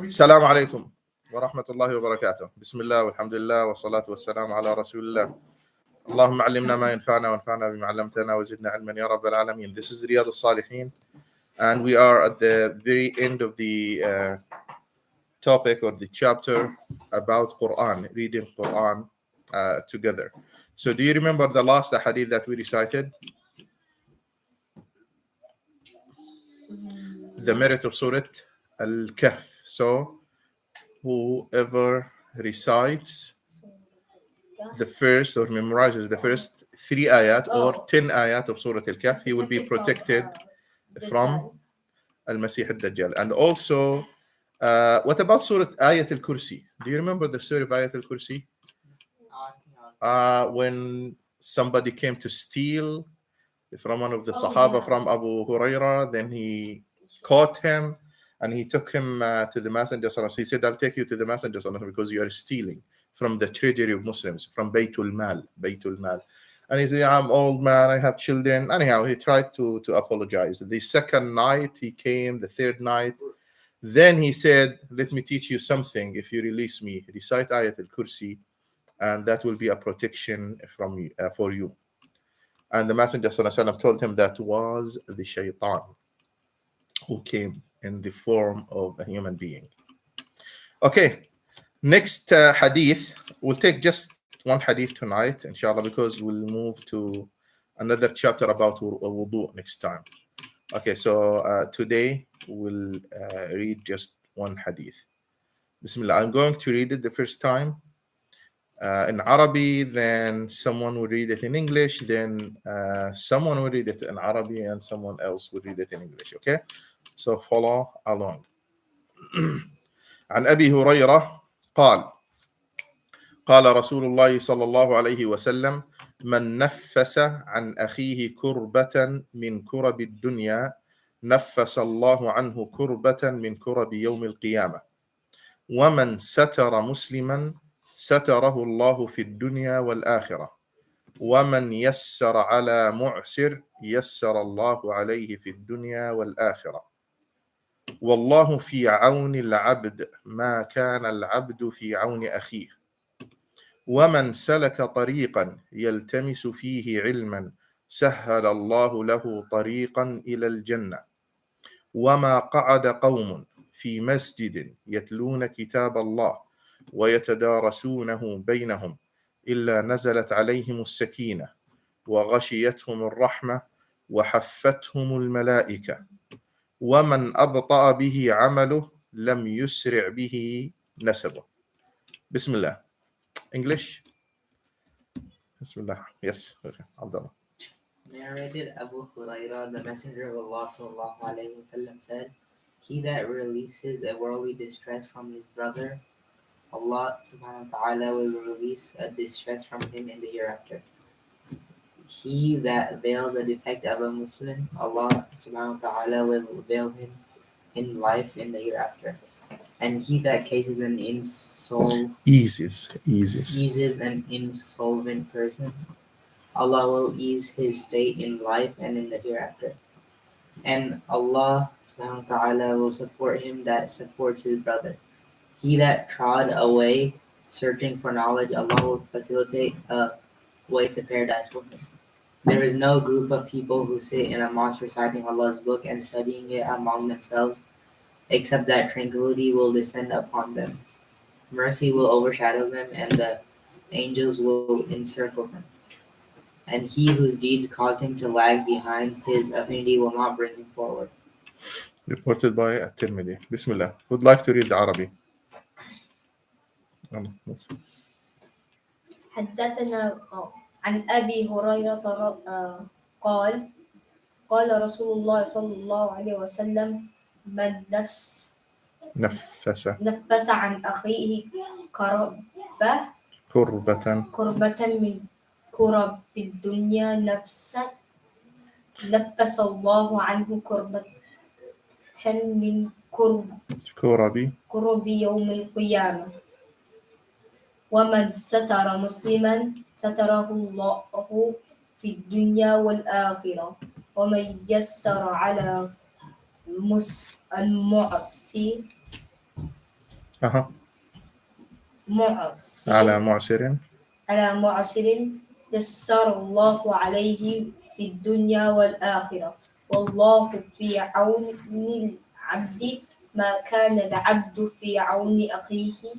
السلام عليكم ورحمة الله وبركاته. بسم الله والحمد لله والصلاة والسلام على رسول الله. اللهم علمنا ما ينفعنا وانفعنا بما علمتنا وزدنا علما يا رب العالمين. This is Riyad al-Salihin, and we are at the very end of the topic or the chapter about Quran, reading Quran together. So do you remember the last hadith that we recited? The merit of Surah Al-Kahf. So whoever recites the first or memorizes the first 3 ayat or 10 ayat of Surah Al-Kahf, he will be protected from Al-Masih al-Dajjal. And also, what about Surah Ayat al-Kursi? Do you remember the Surah of Ayat al-Kursi? When somebody came to steal from one of the Sahaba from Abu Huraira, then he caught him and he took him to the Messenger. He said, I'll take you to the Messenger because you are stealing from the treasury of Muslims, from Baytul Mal. And he said, I'm old man, I have children. Anyhow, he tried to apologize. The second night he came, the third night. Then he said, let me teach you something. If you release me, recite Ayat al-Kursi, and that will be a protection from you, for you. And the Messenger ﷺ told him that was the shaitan who came in the form of a human being. Okay, next hadith. We'll take just one hadith tonight, inshallah, because we'll move to another chapter about wudu next time. Okay, so today we'll read just one hadith. Bismillah. I'm going to read it the first time in Arabic, then someone will read it in English, then someone will read it in Arabic, and someone else will read it in English. Okay, so follow along. عن أبي هريرة قال رسول الله صلى الله عليه وسلم من نفس عن أخيه كربة من كرب الدنيا نفس الله عنه كربة من كرب يوم القيامة ومن ستر مسلما ستره الله في الدنيا والآخرة ومن يسر على معسر يسر الله عليه في الدنيا والآخرة والله في عون العبد ما كان العبد في عون أخيه ومن سلك طريقا يلتمس فيه علما سهل الله له طريقا إلى الجنة وما قعد قوم في مسجد يتلون كتاب الله ويتدارسونه بينهم إلا نزلت عليهم السكينة وغشيتهم الرحمة وحفتهم الملائكة ومن أبطأ به عمله لم يسرع به نسبه. بسم الله. English. Bismillah. Yes. Okay. Abdullah. Narrated Abu Huraira, the Messenger of Allah sallallahu alaihi wasallam said, "He that releases a worldly distress from his brother, Allah subhanahu wa ta'ala will release a distress from him in the hereafter. He that veils a defect of a Muslim, Allah subhanahu wa ta'ala will veil him in life in the hereafter. And he that eases an insolvent person, Allah will ease his state in life and in the hereafter. And Allah subhanahu wa ta'ala will support him that supports his brother. He that trod away searching for knowledge, Allah will facilitate a way to paradise for him. There is no group of people who sit in a mosque reciting Allah's book and studying it among themselves, except that tranquility will descend upon them. Mercy will overshadow them, and the angels will encircle them. And he whose deeds cause him to lag behind, his affinity will not bring him forward." Reported by At-Tirmidhi. Bismillah. Would like to read the Arabic. حدثنا عن أبي هريرة قال قال رسول الله صلى الله عليه وسلم من نفس عن أخيه كربة من كرب الدنيا نفس الله عنه كربة من كرب يوم القيامة ومن ستر مسلما ستره الله في الدنيا والآخرة ومن يسر على المعصي أها. معصر على معسر. على معسر يسر الله عليه في الدنيا والآخرة والله في عون العبد ما كان العبد في عون أخيه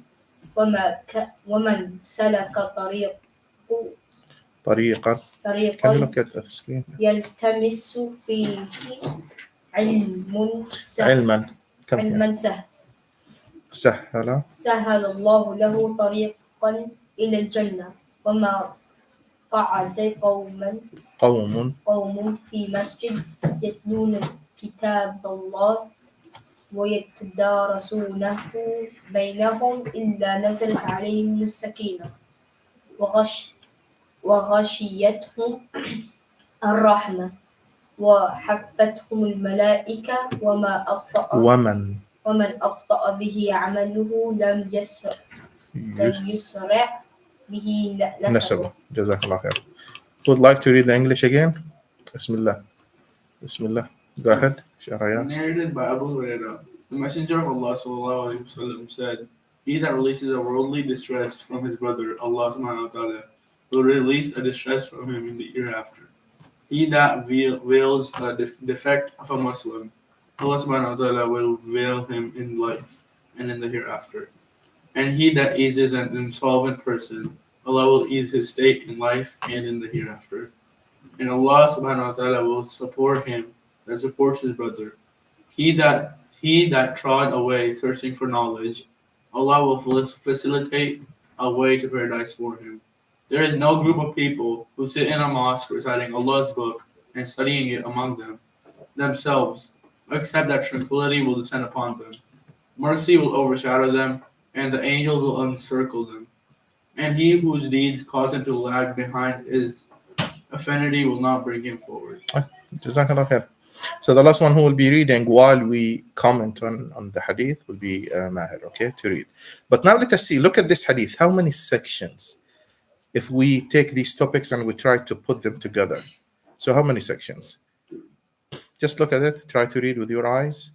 ومن سلك طريقا. Can you طريقا look at the screen? يلتمس فيه علم علما. Come here. علما سهل. سهل الله له طريقا إلى الجنة وما قعد قوم في مسجد يتلون كتاب الله ويتدارسونه بينهم إلا نزلت عليهم السكينة وغشيتهم الرحمة وحفتهم الملائكة ومن أبطأ به عمله لم يسرع به نسبه. جزاك الله خير. Would like to read the English again? Bismillah. Bismillah. Go ahead. Sharaya. Narrated by Abu Hurairah, the Messenger of Allah ﷺ said, "He that releases a worldly distress from his brother, Allah subhanahu wa ta'ala, will release a distress from him in the hereafter. He that veils a defect of a Muslim, Allah subhanahu wa ta'ala will veil him in life and in the hereafter. And he that eases an insolvent person, Allah will ease his state in life and in the hereafter. And Allah subhanahu wa ta'ala will support him that supports his brother. He that trod away searching for knowledge, Allah will facilitate a way to paradise for him. There is no group of people who sit in a mosque reciting Allah's book and studying it among themselves, except that tranquility will descend upon them. Mercy will overshadow them, and the angels will encircle them. And he whose deeds cause him to lag behind his affinity will not bring him forward." Jazakallah khair. So the last one who will be reading while we comment on the hadith will be Mahir, okay, to read. But now let us see, look at this hadith. How many sections? If we take these topics and we try to put them together. So how many sections? Just look at it. Try to read with your eyes.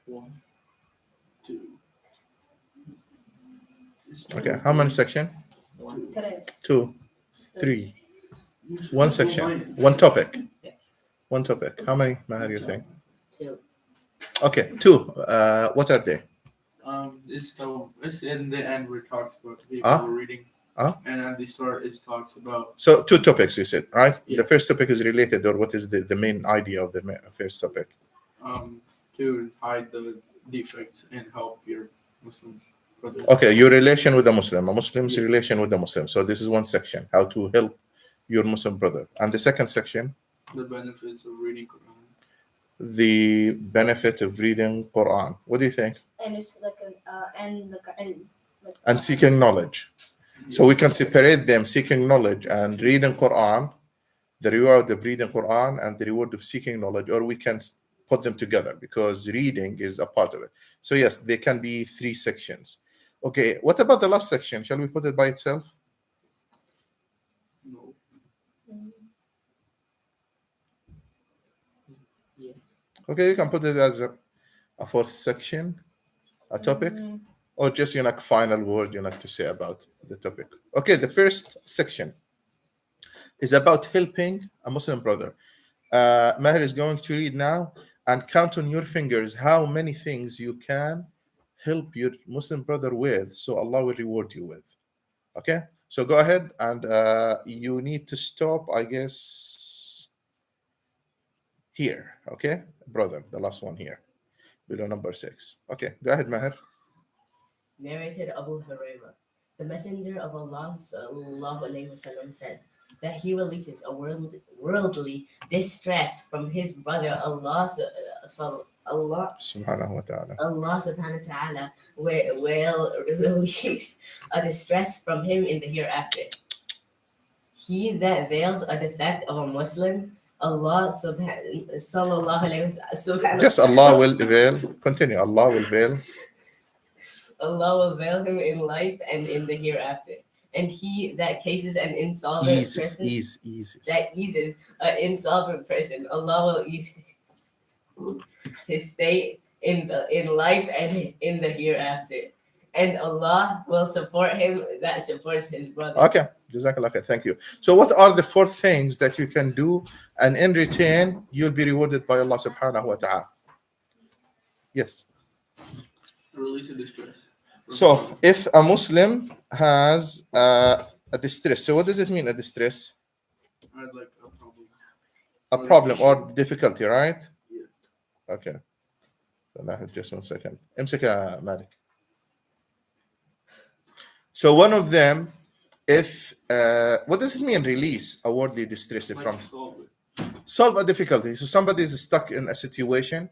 One, two. Okay, how many sections? Tres. 2, 3. One section. One topic. One topic. How many, Mahir, you think? 2. Okay, 2. What are they? It's in the end where it talks about the people Ah? who are reading, Ah? and at the start it talks about So 2 topics, you said, right? Yeah. The first topic is related, or what is the main idea of the first topic? To hide the defects and help your Muslim brothers. Okay, your relation with a Muslim's Yeah. relation with a Muslim. So this is one section, how to help your Muslim brother. And the second section, The benefits of reading Quran. the benefit of reading Quran. What do you think? And it's like ilm. And seeking knowledge. So we can separate them, seeking knowledge and reading Quran, the reward of reading Quran and the reward of seeking knowledge, or we can put them together because reading is a part of it. So yes, they can be 3 sections. Okay, what about the last section? Shall we put it by itself? No. Yes. Okay, you can put it as a 4th section, a topic, or just final word to say about the topic. Okay, the first section is about helping a Muslim brother. Mahir is going to read now and count on your fingers how many things you can help your Muslim brother with, so Allah will reward you with. Okay, so go ahead and you need to stop, I guess, here. Okay, brother, the last one here, below number 6. Okay, go ahead, Mahir. Narrated Abu Hurairah, the Messenger of Allah ﷺ said that he releases a worldly distress from his brother. Allah Subhanahu wa ta'ala. Allah subhanahu wa ta'ala will release a distress from him in the hereafter. He that veils a defect of a Muslim, Allah sallallahu alayhi wasallam, Just Allah will veil. Continue. Allah will veil. Allah will veil him in life and in the hereafter. And he that cases an insolvent person, Eases. that eases an insolvent person, Allah will ease his state in life and in the hereafter. And Allah will support him that supports his brother. Okay. Jazakallah khair. Thank you. So, what are the four things that you can do, and in return, you'll be rewarded by Allah subhanahu wa ta'ala? Yes. Release of distress. So, if a Muslim has a distress, so what does it mean, a distress? I had like a problem. A problem or difficulty, right? Yeah. Okay. So now just 1 second. امسك يا مالك. So one of them, if what does it mean, release a worldly distress Like from? solve it. Solve a difficulty. So somebody is stuck in a situation,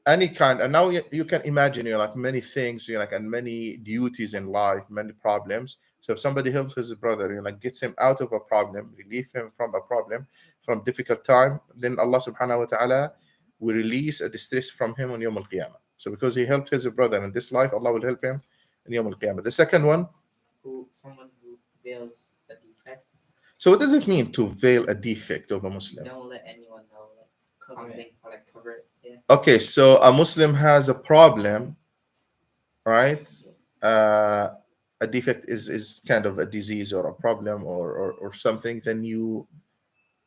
any kind, and now you can imagine, like many things, like, and many duties in life, many problems. So if somebody helps his brother, like gets him out of a problem, relieve him from a problem, from difficult time, then Allah subhanahu wa ta'ala will release a distress from him on Yawm al-Qiyamah. So because he helped his brother in this life, Allah will help him in Yawm al-Qiyamah. The second one, Someone who veils a defect. so what does it mean to veil a defect of a Muslim? Don't let anyone know. Like, Cover something it. or like cover it. Yeah. Okay, so a Muslim has a problem, right? A defect is kind of a disease or a problem or something. Then you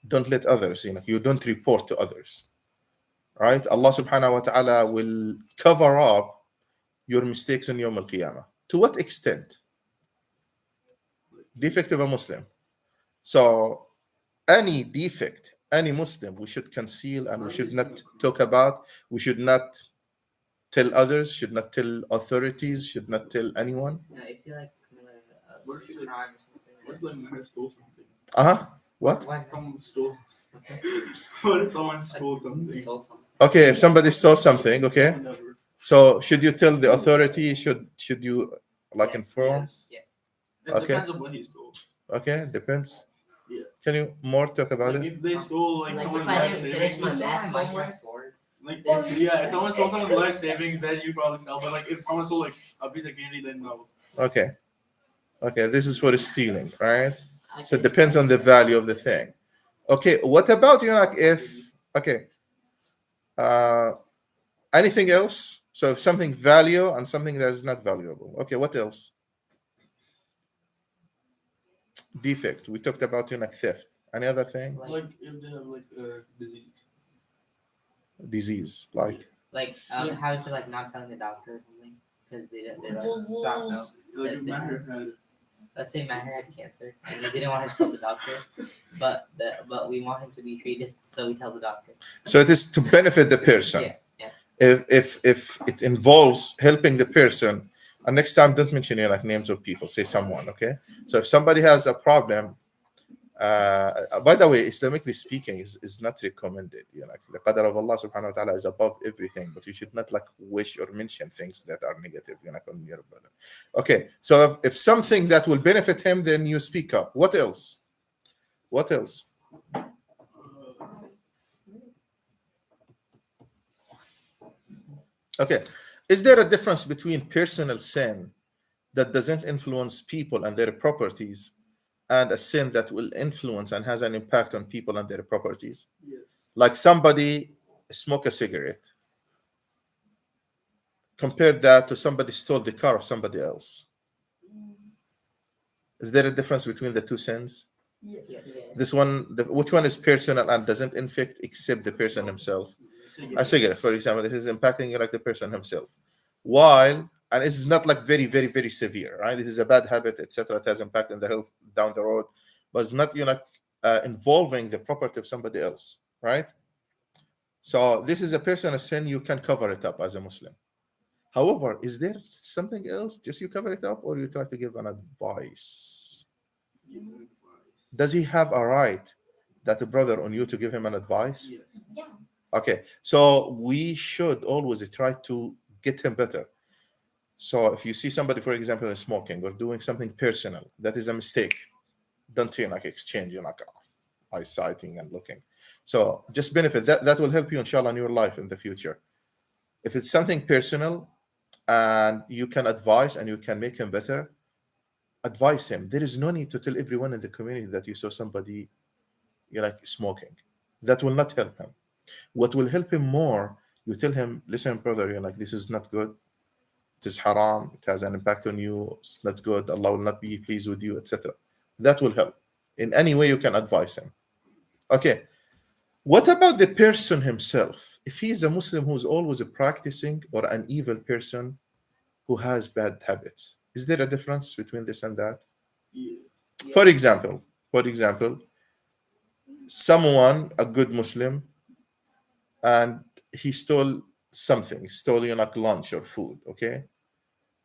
don't let others, you don't report to others, right? Allah subhanahu wa ta'ala will cover up your mistakes in Yawm al-Qiyamah. To what extent? Defect of a Muslim. So any defect, any Muslim, we should conceal and we should not talk about. We should not tell others, should not tell authorities, should not tell anyone. If you like commit What if you, a like, crime or something. What if like Maher stole something? What? Why Someone stole. What if someone stole something? stole something? Okay, if somebody stole something, okay. Whatever. So should you tell the authority? Should you like Yes, inform? Yes. Yeah. It Okay. depends on what he stole. Okay, depends. Yeah. Can you more talk about Like it? if they stole like Like, someone's if I life didn't finish savings, my math homework, sword. like if someone stole someone's life savings, then you probably tell. But like if someone stole like a piece of candy, then no. Okay. Okay, this is for stealing, right? I So it can depends on the value of the thing. Okay, what about like if anything else? So if something value and something that is not valuable. Okay, what else? Defect. We talked about like theft. Any other thing? Like if they have like a disease. Disease. Like Like Yeah. how to like not telling the doctor or something because they're like stop, no. Like if Maher had. Let's say Maher had cancer and we didn't want him to tell the doctor, but we want him to be treated, so we tell the doctor. so it is to benefit the person. Yeah, yeah. If it involves helping the person, and next time don't mention like names of people, say someone, okay? So if somebody has a problem, by the way, Islamically speaking, is not recommended. Like the qadar of Allah subhanahu wa ta'ala is above everything, but you should not like wish or mention things that are negative, on your brother. Okay, so if something that will benefit him, then you speak up. What else? What else? Okay, is there a difference between personal sin that doesn't influence people and their properties, and a sin that will influence and has an impact on people and their properties? Yes. Like somebody smoke a cigarette. Compare that to somebody stole the car of somebody else. Is there a difference between the two sins? Yes. This one, which one is personal and doesn't infect except the person himself? A cigarette, for example, this is impacting like the person himself. While, and it's not like very, very, very severe, right? This is a bad habit, etc. It has impact on the health down the road, but it's not, involving the property of somebody else, right? So this is a personal sin, you can cover it up as a Muslim. However, is there something else? Just you cover it up, or you try to give an advice? Does he have a right, that a brother, on you to give him an advice? Yes. Yeah. Okay, so we should always try to get him better. So if you see somebody, for example, is smoking or doing something personal, that is a mistake. Don't exchange, eyesighting and looking. So just benefit that will help you, inshallah, in your life in the future. If it's something personal and you can advise and you can make him better, advise him. There is no need to tell everyone in the community that you saw somebody you like smoking. That will not help him. What will help him more, you tell him, listen, brother, you're like, this is not good. It is haram. It has an impact on you. It's not good. Allah will not be pleased with you, etc. That will help. In any way you can advise him. Okay. What about the person himself? If he is a Muslim who's always practicing or an evil person who has bad habits, is there a difference between this and that? Yeah. For example, someone, a good Muslim, and he stole something, stole like lunch or food, okay,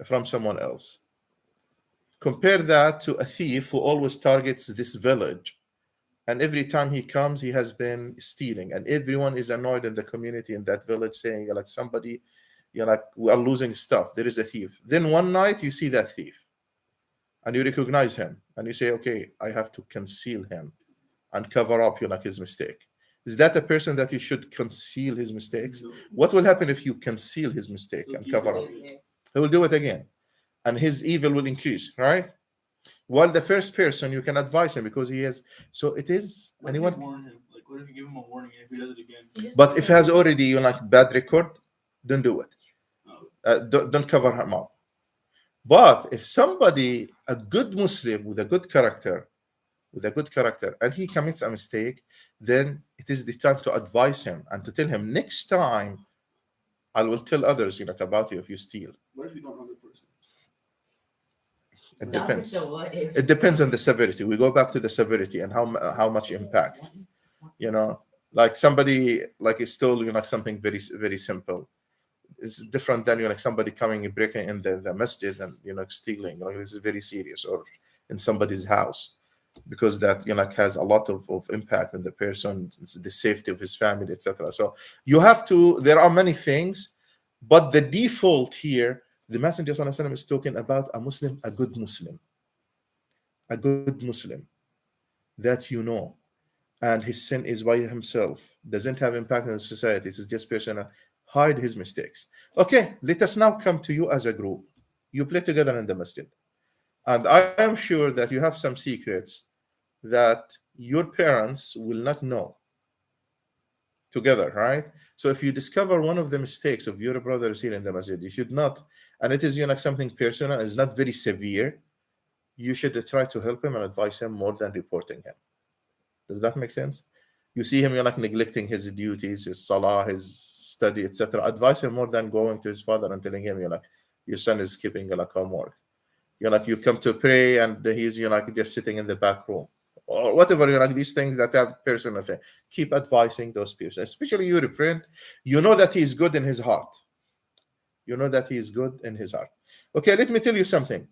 from someone else. Compare that to a thief who always targets this village, and every time he comes, he has been stealing, and everyone is annoyed in the community in that village, saying, "You're like somebody, you're like we are losing stuff. There is a thief." Then one night you see that thief, and you recognize him, and you say, "Okay, I have to conceal him and cover up, like his mistake." Is that a person that you should conceal his mistakes? No. What will happen if you conceal his mistake He'll and keep cover it up? again. He will do it again, and his evil will increase, right? While the first person you can advise him because he has. So it is What if you anyone. warn him? Like, what if you give him a warning and if he does it again? You just But if he has already like bad record, don't do it. Oh, Don't cover him up. But if somebody, a good Muslim with a good character, and he commits a mistake, then it is the time to advise him and to tell him next time I will tell others about you if you steal. what if you don't know the person? It Stop depends. with the what ifs. It depends on the severity. We go back to the severity and how much impact. Like somebody like is stole like something very very simple. It's different than like somebody coming and breaking in the masjid and stealing. Like this is very serious, or in somebody's house, because that like has a lot of impact on the person, the safety of his family, etc. So you have to. There are many things, but the default here, the Messenger sallallahu alaihi wasallam is talking about a Muslim, a good Muslim, that and his sin is by himself, doesn't have impact on the society. It is just personal. Hide his mistakes. Okay, let us now come to you as a group. You play together in the masjid, and I am sure that you have some secrets that your parents will not know together, right? So if you discover one of the mistakes of your brothers here in the masjid, you should not, and it is like something personal, it's not very severe, you should try to help him and advise him more than reporting him. Does that make sense? You see him, you're like neglecting his duties, his salah, his study, etc. Advise him more than going to his father and telling him, you're like, your son is skipping like homework. You're like, you come to pray and he's like just sitting in the back room. Or whatever, like these things that are personal thing. Keep advising those people, especially your friend. You know that he is good in his heart. Okay, let me tell you something.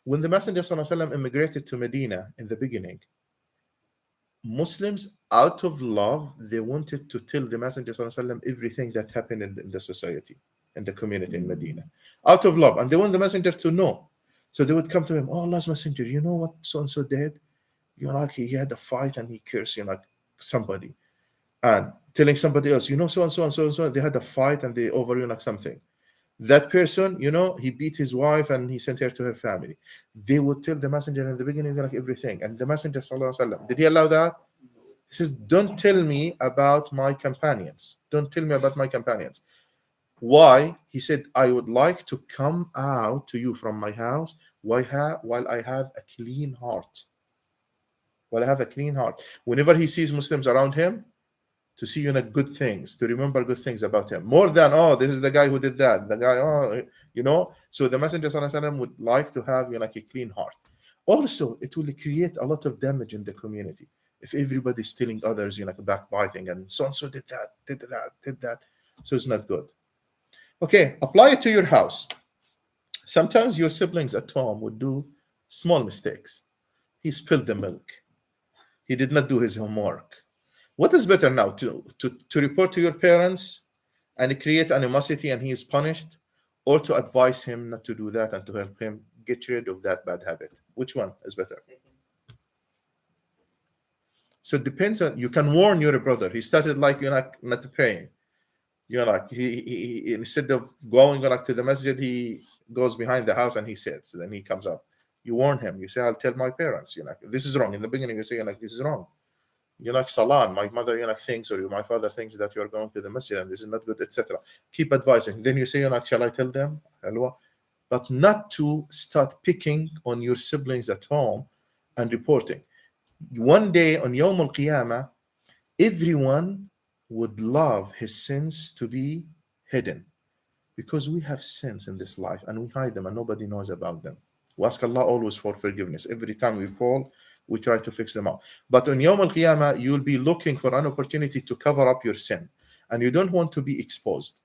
When the Messenger ﷺ immigrated to Medina in the beginning, Muslims, out of love, they wanted to tell the Messenger ﷺ everything that happened in the society, in the community in Medina, out of love, and they want the Messenger to know. So they would come to him, "Oh, Allah's Messenger, you know what so and so did? Like he had a fight and he cursed like somebody," and telling somebody else, so and so and so and so, they had a fight and they over like something. That person, he beat his wife and he sent her to her family. They would tell the Messenger in the beginning like everything, and the Messenger sallallahu alaihi wasallam, did he allow that? He says, "Don't tell me about my companions. Don't tell me about my companions." Why? He said, "I would like to come out to you from my house while I have a clean heart. Whenever he sees Muslims around him, to see good things, to remember good things about him, more than, oh, this is the guy who did that, the guy, So the Messenger sallallahu alaihi wasallam would like to have like a clean heart. Also, it will create a lot of damage in the community if everybody's telling others, like backbiting and so did that. So it's not good. Okay, apply it to your house. Sometimes your siblings at home would do small mistakes. He spilled the milk. He did not do his homework. What is better now, to report to your parents and create animosity and he is punished, or to advise him not to do that and to help him get rid of that bad habit? Which one is better? So it depends on, you can warn your brother. He started like, not praying. He instead of going like to the masjid, he goes behind the house and he sits. Then he comes up. You warn him. You say, I'll tell my parents. This is wrong. In the beginning, you say, this is wrong. Salah, my mother, thinks, or my father thinks that you are going to the masjid and this is not good, etc. Keep advising. Then you say, shall I tell them? Hello? But not to start picking on your siblings at home and reporting. One day on Yawm al-Qiyamah, everyone would love his sins to be hidden, because we have sins in this life and we hide them and nobody knows about them. We ask Allah always for forgiveness. Every time we fall, we try to fix them up. But on Yawm al-Qiyamah, you'll be looking for an opportunity to cover up your sin, and you don't want to be exposed.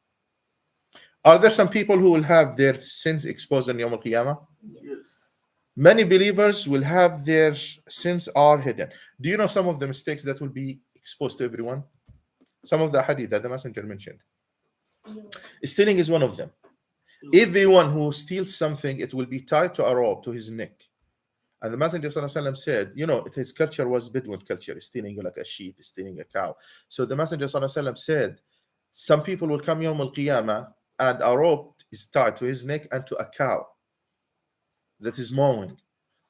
Are there some people who will have their sins exposed on Yawm al-Qiyamah? Yes. Many believers will have their sins are hidden. Do you know some of the mistakes that will be exposed to everyone? Some of the hadith that the Messenger mentioned. Stealing is one of them. Everyone who steals something, it will be tied to a rope to his neck. And the Messenger ﷺ said, his culture was Bedouin culture, stealing like a sheep, stealing a cow. So the Messenger ﷺ said, some people will come Yawm al-Qiyamah and a rope is tied to his neck and to a cow that is mowing,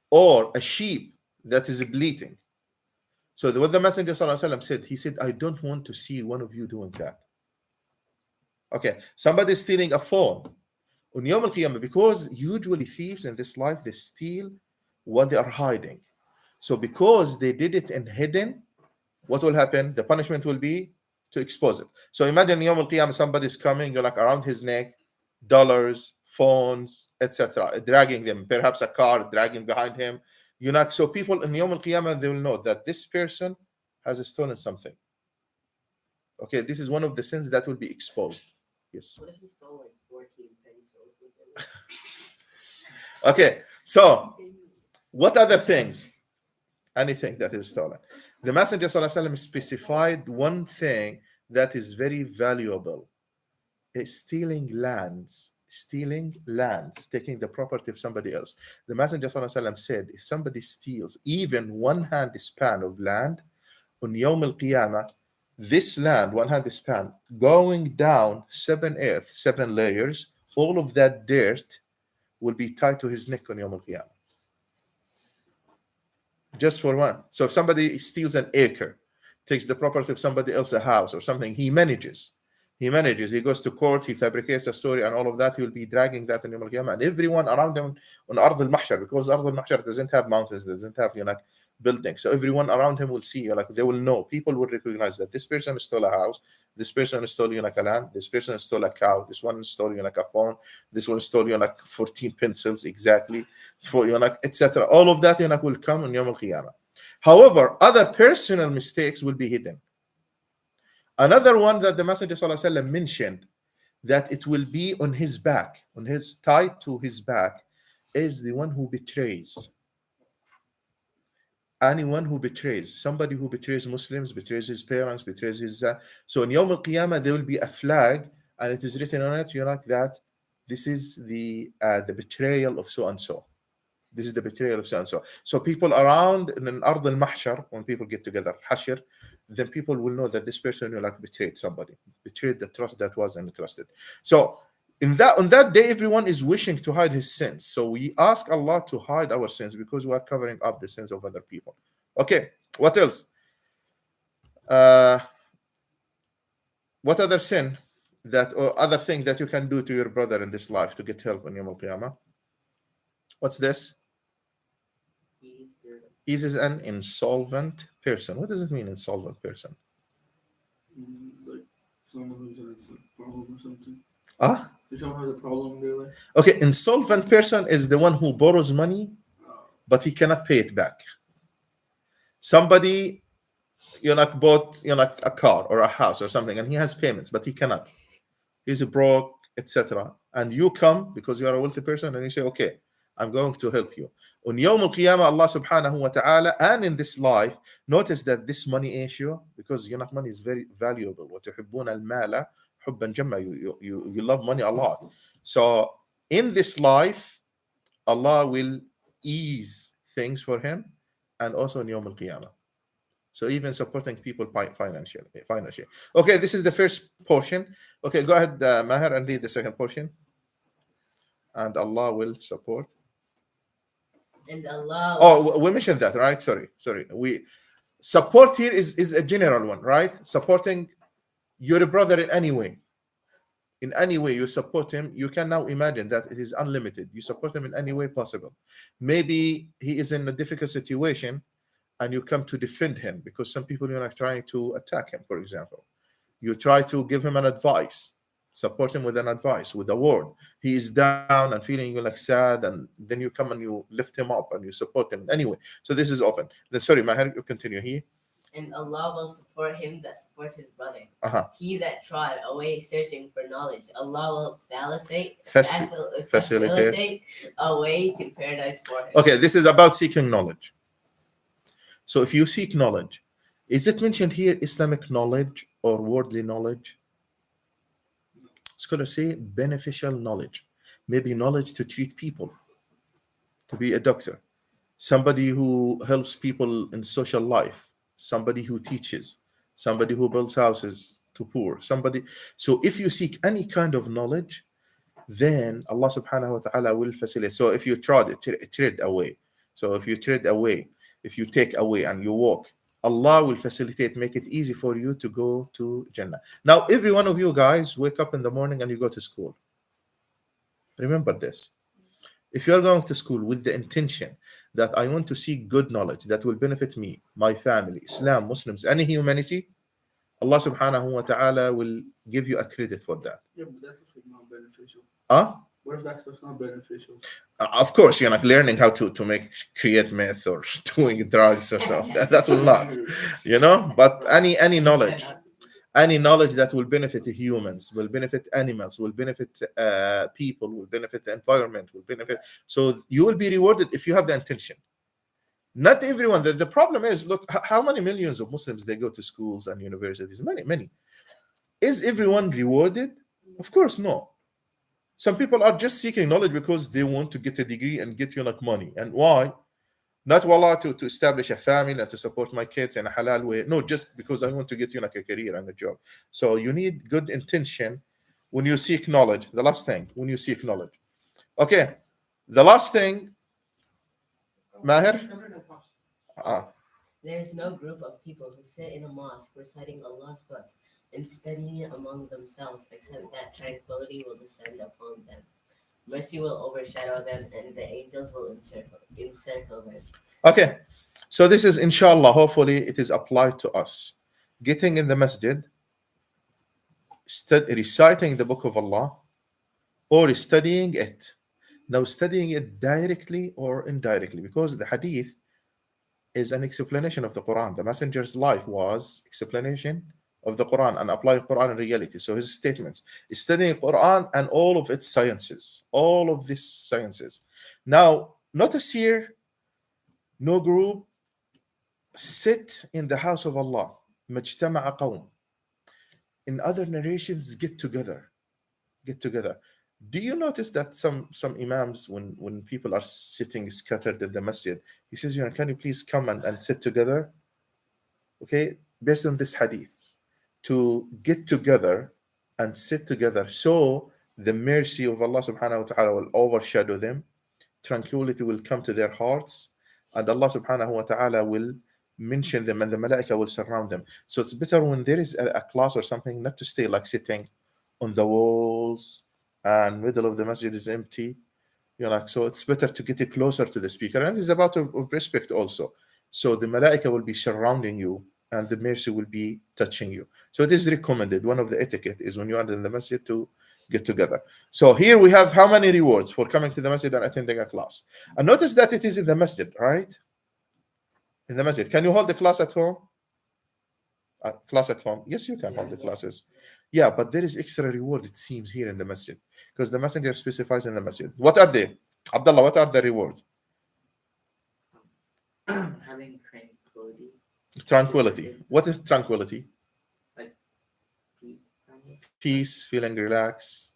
or a sheep that is bleating. So what the Messenger ﷺ said, he said, I don't want to see one of you doing that. Okay, somebody is stealing a phone on Yawm al-Qiyamah, because usually thieves in this life, they steal while they are hiding. So because they did it in hidden, what will happen? The punishment will be to expose it. So imagine Yawm al-Qiyamah, somebody is coming, you're like around his neck, dollars, phones, etc., dragging them, perhaps a car dragging behind him. So people in Yawm al-Qiyamah, they will know that this person has stolen something. Okay, this is one of the sins that will be exposed. Yes. What if he stole like 14 pencils? Okay, so what other things? Anything that is stolen. The Messenger ﷺ specified one thing that is very valuable. Stealing lands, taking the property of somebody else. The Messenger ﷺ said, if somebody steals even one hand span of land, on Yawm al-Qiyamah, this land, one hand span, going down 7 layers, all of that dirt will be tied to his neck on Yawm al-Qiyamah. Just for one. So if somebody steals an acre, takes the property of somebody else's house or something, he manages, he goes to court, he fabricates a story and all of that, he will be dragging that in Yawm al-Qiyamah. And everyone around him on Ard al-Mahshar, because Ard al-Mahshar doesn't have mountains, doesn't have, buildings. So everyone around him will see, they will know, people will recognize that this person stole a house, this person stole, a land, this person stole a cow, this one stole, a phone, this one stole, 14 pencils exactly, for, etc. All of that, will come on Yawm al-Qiyamah. However, other personal mistakes will be hidden. Another one that the Messenger ﷺ mentioned, that it will be on his back, tied to his back, is the one who betrays. Anyone who betrays, somebody who betrays Muslims, betrays his parents, betrays his... So in Yawm al-Qiyamah, there will be a flag, and it is written on it, that this is the betrayal of so-and-so. This is the betrayal of so-and-so. So people around in Ard al-Mahshar, when people get together, Hashir, then people will know that this person betrayed somebody, betrayed the trust that was entrusted. So on that day, everyone is wishing to hide his sins. So we ask Allah to hide our sins, because we are covering up the sins of other people. Okay, what else? What other sin or other thing that you can do to your brother in this life to get help on Yawm al-Qiyamah? What's this? He is an insolvent person. What does it mean, insolvent person? Like someone who has a problem or something. Ah? If someone has a problem in their life. Okay, insolvent person is the one who borrows money, but he cannot pay it back. Somebody, bought, a car or a house or something, and he has payments, but he cannot. He's broke, etc. And you come because you are a wealthy person, and you say, okay, I'm going to help you. On Yawm al-Qiyamah, Allah subhanahu wa ta'ala, and in this life, notice that this money issue, because money is very valuable. وَتُحِبُّونَ الْمَالَ حُبًّا جَمًّا. You love money a lot. So in this life, Allah will ease things for him, and also in Yawm al-Qiyamah. So even supporting people financially. Okay, this is the first portion. Okay, go ahead, Maher, and read the second portion. And Allah will support. And Allah Oh, will we mentioned that, right? Sorry. We support here is a general one, right? Supporting your brother in any way. In any way you support him, you can now imagine that it is unlimited. You support him in any way possible. Maybe he is in a difficult situation and you come to defend him because some people are trying to attack him, for example. You try to give him an advice, support him with an advice, with a word. He is down and feeling like sad, and then you come and you lift him up and you support him anyway. So this is open. Then sorry, Maher, you continue here. and Allah will support him that supports his brother. Uh-huh. He that trod away searching for knowledge, Allah will Facilitate. facilitate a way to paradise for him. Okay, this is about seeking knowledge. So if you seek knowledge, is it mentioned here Islamic knowledge or worldly knowledge? Scholars say beneficial knowledge, maybe knowledge to treat people, to be a doctor, somebody who helps people in social life, somebody who teaches, somebody who builds houses to poor, somebody. So if you seek any kind of knowledge, then Allah subhanahu wa ta'ala will facilitate. So if you tread away, so if you tread away, if you take away and you walk, Allah will facilitate, make it easy for you to go to Jannah. Now, every one of you guys wake up in the morning and you go to school. Remember this. If you are going to school with the intention that I want to seek good knowledge that will benefit me, my family, Islam, Muslims, any humanity, Allah subhanahu wa ta'ala will give you a credit for that. Yeah, but that's actually not beneficial. Huh? What if that stuff's not beneficial? Of course, you're not learning how to create meth or doing drugs or something. That will not, But any knowledge, that will benefit humans, will benefit animals, will benefit people, will benefit the environment, will benefit. So you will be rewarded if you have the intention. Not everyone. The problem is, look, how many millions of Muslims they go to schools and universities? Many. Is everyone rewarded? Of course, no. Some people are just seeking knowledge because they want to get a degree and get money. And why? Not wallah to establish a family and to support my kids in a halal way. No, just because I want to get a career and a job. So you need good intention when you seek knowledge. The last thing, when you seek knowledge. Okay. The last thing, Maher. There is no group of people who sit in a mosque reciting Allah's book and studying it among themselves, except that tranquility will descend upon them. Mercy will overshadow them, and the angels will encircle them. Okay, so this is inshallah, hopefully it is applied to us. Getting in the masjid, reciting the book of Allah, or studying it. Now, studying it directly or indirectly, because the hadith is an explanation of the Quran. The Messenger's life was explanation of the Quran and applying Quran in reality. So his statements is studying Quran and all of its sciences, all of these sciences. Now, notice here, no group sit in the house of Allah. مجتمع قوم. In other narrations, get together. Do you notice that some imams, when people are sitting scattered in the masjid, he says, can you please come and sit together? Okay, based on this hadith, to get together and sit together, so the mercy of Allah subhanahu wa ta'ala will overshadow them, tranquility will come to their hearts, and Allah subhanahu wa ta'ala will mention them and the malaika will surround them. So it's better when there is a class or something, not to stay like sitting on the walls and middle of the masjid is empty. So it's better to get it closer to the speaker, and it's about of respect also. So the malaika will be surrounding you and the mercy will be touching you. So it is recommended. One of the etiquette is when you are in the masjid to get together. So here we have how many rewards for coming to the masjid and attending a class. And notice that it is in the masjid, right? In the masjid. Can you hold the class at home? Class at home? Yes, you can hold the classes. Yeah, but there is extra reward, it seems, here in the masjid, because the messenger specifies in the masjid. What are they? Abdullah, what are the rewards? Having tranquility. Tranquility. What is tranquility? Like peace. Peace, feeling relaxed,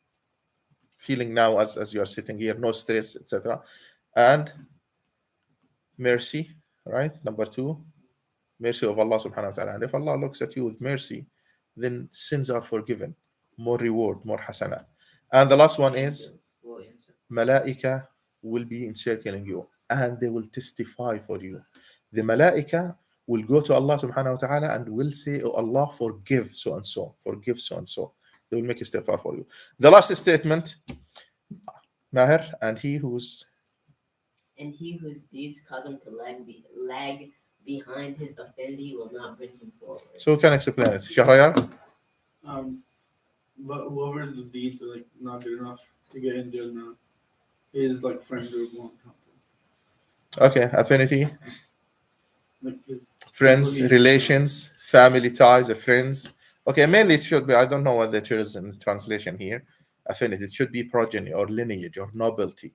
feeling now as you are sitting here, no stress, etc. And mercy, right? Number 2. Mercy of Allah subhanahu wa ta'ala. And if Allah looks at you with mercy, then sins are forgiven. More reward, more hasana. And the last one is Angels will answer. Malaika will be encircling you and they will testify for you. The Malaika will go to Allah subhanahu wa ta'ala and will say, oh Allah, forgive so and so, forgive so and so. They will make istighfar for you. The last statement, Maher, and he whose And he whose deeds cause him to lag behind his affinity will not bring him forward. so we can explain it. Shahrayar? But whoever's the deeds are like not good enough to get in Jannah, his like friend group won't help him. Okay, affinity, Like his friends, people he- relations, family ties, friends. Okay, mainly it should be, I don't know what the is in translation here. Affinity, it should be progeny or lineage or nobility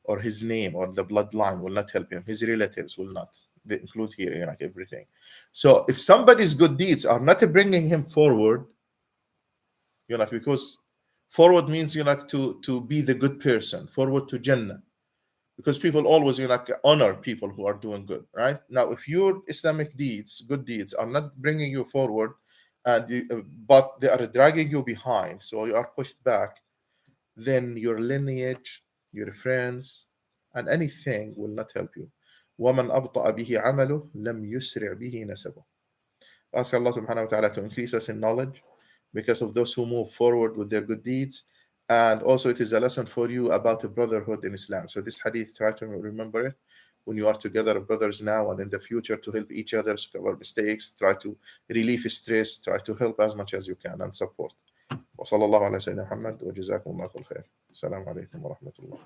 or his name or the bloodline will not help him. His relatives will not. They include here, like everything. So if somebody's good deeds are not bringing him forward, because forward means to be the good person, forward to Jannah. Because people always honor people who are doing good, right? Now, if your Islamic deeds, good deeds, are not bringing you forward, but they are dragging you behind, so you are pushed back, then your lineage, your friends, and anything will not help you. وَمَنْ أَبْطَأَ بِهِ عَمَلُهُ لَمْ يُسْرِعْ بِهِ نَسَبُهُ. Ask Allah subhanahu wa ta'ala to increase us in knowledge because of those who move forward with their good deeds. And also, it is a lesson for you about the brotherhood in Islam. So, this hadith, try to remember it when you are together, brothers, now and in the future, to help each other, to cover mistakes, try to relieve stress, try to help as much as you can and support. وصلى الله على سيدنا محمد وجزاكم الله كل خير. السلام عليكم ورحمة الله.